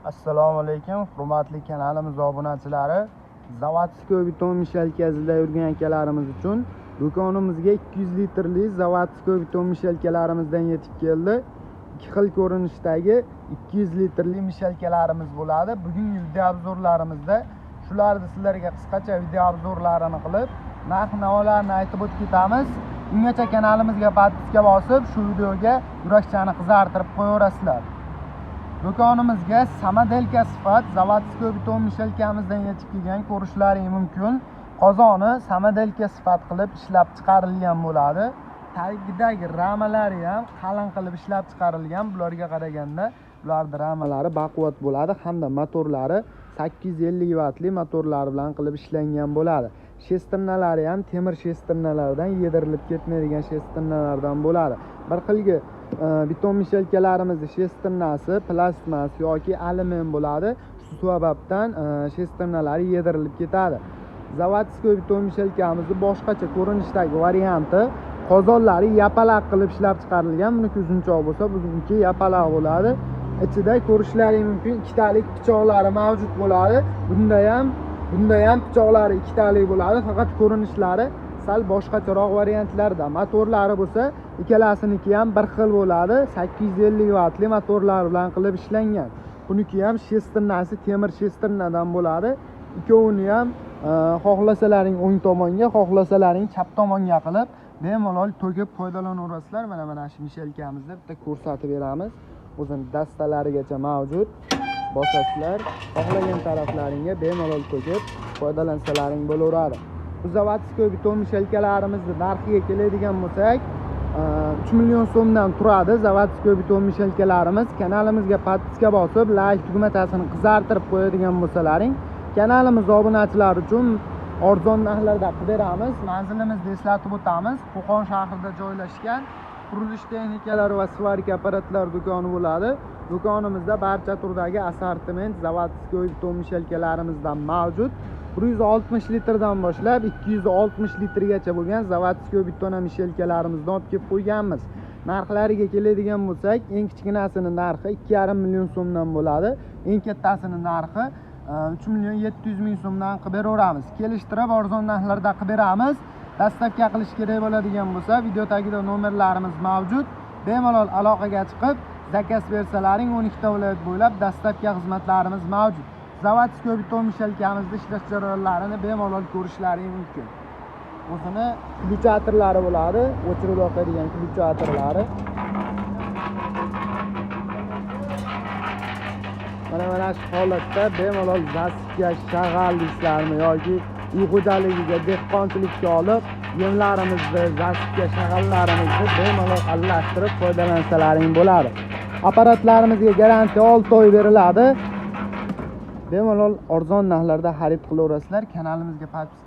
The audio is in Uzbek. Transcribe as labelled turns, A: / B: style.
A: Assalomu alaykum, hurmatli kanalimiz obunachilari. Zavodskoy beton mishalkasida yurgan akalarimiz uchun do'konimizga 200 litrli Zavodskoy beton mishalkalarimizdan yetib keldi. Ikki xil ko'rinishdagi 200 litrli mishalkalarimiz bo'ladi. Bugungi video obzorlarimizda shularni sizlarga qisqacha video obzorlarini qilib, narx-navolarni aytib o'tib ketamiz. Ungacha kanalimizga podpiska bosib, shu videoga yurakchani qizartirib qo'yaverasizlar. Do'konimizga samadelka sifat Zavodskoy beton mishalkamizdan yetib kelgan ko'rishlaring mumkin. Qozoni samadelka sifat qilib ishlab chiqarilgan bo'ladi. Tagidagi ramalari ham qalin qilib ishlab chiqarilgan. Bularga qaraganda bularning ramalari baquvvat bo'ladi hamda motorlari 850 vatli motorlar bilan qilib ishlangan bo'ladi. Shestrnalari ham temir shestrnalardan yedirilib ketmaydigan shestrnalardan bo'ladi. Bir xilgi beton mishalkalarimizning shestrnasi plastmas yoki alyumin bo'ladi. Shu sababdan shestrnalari yedirilib ketadi. Zavodskoy beton mishalkamizning boshqacha ko'rinishdagi varianti qozonlari yapaloq qilib ishlab chiqarilgan. Buniki uzunchoq bo'lsa, buniki yapaloq bo'ladi. Ichida ko'rishlaring mumkin ikkitalik pichoqlari mavjud bo'ladi. Bunda ham pichoqlari ikkitalik bo'ladi, faqat ko'rinishlari sal boshqacharoq variantlarda. Motorlari bo'lsa, ikkalasiniki ham bir xil bo'ladi. 850 vatli motorlar bilan qilib ishlangan. Buniki ham shestrnasi temir shestrnadan bo'ladi. Ikkovini ham xohlasalaring o'ng tomonga, xohlasalaring chap tomonga qilib bemalol to'kib foydalanaverasizlar. Mana shu mishalkamizda bitta ko'rsatib beramiz. O'zini dastalarigacha mavjud. Bosasizlar, xohlagan taraflaringga bemalol to'kib foydalansalaring bo'laveradi. Bu Zavodskoy beton mishalkalarimizning narxiga keladigan bo'lsak, 3 million so'mdan turadi. Zavodskoy beton mishalkalarimiz. Kanalimizga podpiska bosib, like tugmachasini qizartirib qo'yadigan bo'lsalaring, kanalimiz obunachilari uchun arzon narxlarda qilib beramiz. Manzilimizni eslatib o'tamiz. Qo'qon shahrida joylashgan qurilish texnikalari va svarka apparatlari do'koni bo'ladi. Do'konimizda barcha turdagi assortiment Zavodskoy beton mishalkalarimizdan mavjud. 160 litrdan boshlab 260 litrgacha bo'lgan Zavodskoy beton mishalkalarimizni olib kelib qo'yganmiz. Narxlariga keladigan bo'lsak, eng kichkinasining narxi 2,5 million so'mdan bo'ladi. Eng kattasining narxi 3 million 700 ming so'mdan qilib beraveramiz. Kelishtirib arzon narxlarda qilib beramiz. Dastavka qilish kerak bo'ladigan bo'lsa, video tagida nomerlarimiz mavjud. Bemalol aloqaga chiqib, zakaz bersalaring 12 ta viloyat bo'ylab dastavka xizmatlarimiz mavjud. Zavodskoy beton mishalkamizda ishlash jarayonlarini bemalol ko'rishlaring mumkin. O'zini klutchatorlari bo'ladi, o'chirib yoqadigan klutchatorlari. Mana shu holatda bemalol zastavka shag'alliklarni yoki uy xo'jaligiga, dehqonchilikka olib, yemlarimizni, zastavka shag'allarimizni bemalol aralashtirib foydalansalaring bo'ladi. Apparatlarimizga garantiya 6 oy beriladi. Bemalol arzon narxlarda xarid qilaverasizlar. Kanalimizga